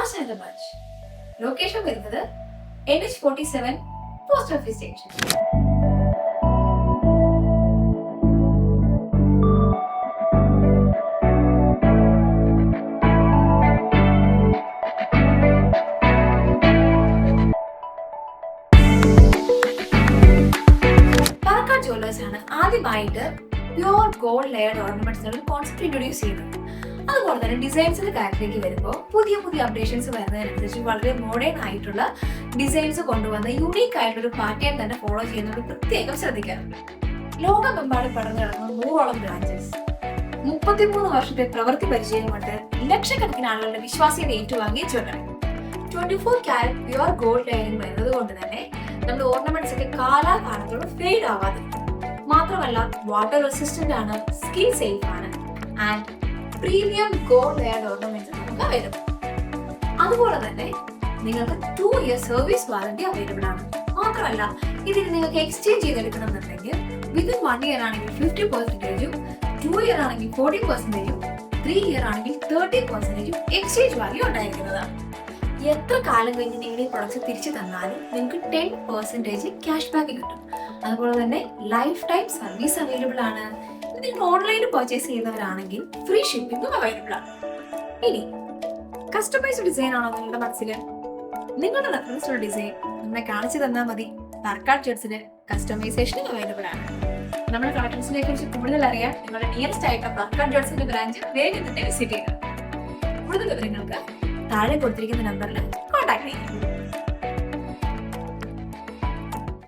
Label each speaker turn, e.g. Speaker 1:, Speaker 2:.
Speaker 1: Last and the bunch. Location വരുന്നത് NH47 Post Office Station. Parakkat Jewellers ആണ് ആദ്യമായിട്ട് pure gold layered ornaments ഒരു concept introduce ചെയ്യുന്നത്. അതുപോലെ തന്നെ ഡിസൈൻസിന്റെ കാര്യത്തിലേക്ക് വരുമ്പോൾ പുതിയ പുതിയ അപ്ഡേഷൻസ് വരുന്നതിനനുസരിച്ച് വളരെ മോഡേൺ ആയിട്ടുള്ള ഡിസൈൻസ് കൊണ്ടുവന്ന യൂണീക്ക് ആയിട്ടൊരു പാറ്റേൺ തന്നെ ഫോളോ ചെയ്യുന്നത് പ്രത്യേകം ശ്രദ്ധിക്കാറുണ്ട്. ലോകമെമ്പാടും പടർന്നു കിടക്കുന്ന 100ഓളം ബ്രാഞ്ചസ്, 33 വർഷത്തെ പ്രവൃത്തി പരിചയം കൊണ്ട് ലക്ഷക്കണക്കിന് ആളുകളുടെ വിശ്വാസ്യത ഏറ്റുവാങ്ങിയ jewellery. 24 carrot pure gold layering വരുന്നത് കൊണ്ട് തന്നെ നമ്മുടെ ഓർണമെന്റ്സ് ഒക്കെ കാലാകാലത്തോട് ഫെയ്ഡ് ആവാതിരിക്കും. മാത്രമല്ല വാട്ടർ റെസിസ്റ്റന്റ് ആണ്, സ്കിൻ സേഫ് ആണ് and premium gold layered ornaments നമുക്ക് അവൈലബിൾ. അതുപോലെ തന്നെ നിങ്ങൾക്ക് 2 year സർവീസ് വാറന്റി അവൈലബിൾ ആണ്. മാത്രമല്ല ഇതിന് നിങ്ങൾക്ക് എക്സ്ചേഞ്ച് ചെയ്തെടുക്കണമെന്നുണ്ടെങ്കിൽ വിത്തിൻ 1 year ആണെങ്കിൽ 50%, 2 year ആണെങ്കിൽ 40%, 3 year ആണെങ്കിൽ 30% എക്സ്ചേഞ്ച് വാല്യൂ ഉണ്ടായിരിക്കുന്നതാണ്. എത്ര കാലം കഴിഞ്ഞ് നിങ്ങൾ ഈ പ്രൊഡക്ട്സ് തിരിച്ചു തന്നാലും നിങ്ങൾക്ക് 10% ക്യാഷ് ബാക്ക് കിട്ടും. അതുപോലെ തന്നെ ലൈഫ് ടൈം സർവീസ് അവൈലബിൾ ആണ്. നിങ്ങൾ ഓൺലൈനിൽ പർച്ചേസ് ചെയ്യുന്നവരാണെങ്കിൽ ഫ്രീ ഷിപ്പിംഗും അവൈലബിൾ ആണ്. ഇനി കസ്റ്റമൈസ്ഡ് ഡിസൈൻ ആണോ നിങ്ങളുടെ മനസ്സിൽ? നിങ്ങളുടെ റെഫറൻസിലുള്ള ഡിസൈൻ നമ്മളെ കാണിച്ചു തന്നാൽ മതി. പാരക്കാട്ട് ജ്വല്ലറിയിൽ കസ്റ്റമൈസേഷനും അവൈലബിൾ ആണ്. നമ്മുടെ കളക്ഷൻസിനെ കുറിച്ച് കൂടുതൽ അറിയാൻ നിങ്ങളുടെ നിയറസ്റ്റ് ആയിട്ടുള്ള പാരക്കാട്ട് ജ്വല്ലറിന്റെ ബ്രാഞ്ച് വേഗം തന്നെ വിസിറ്റ് ചെയ്യുക. കൂടുതൽ വിവരങ്ങൾക്ക് താഴെ കൊടുത്തിരിക്കുന്ന നമ്പറിൽ കോൺടാക്ട് ചെയ്യുക.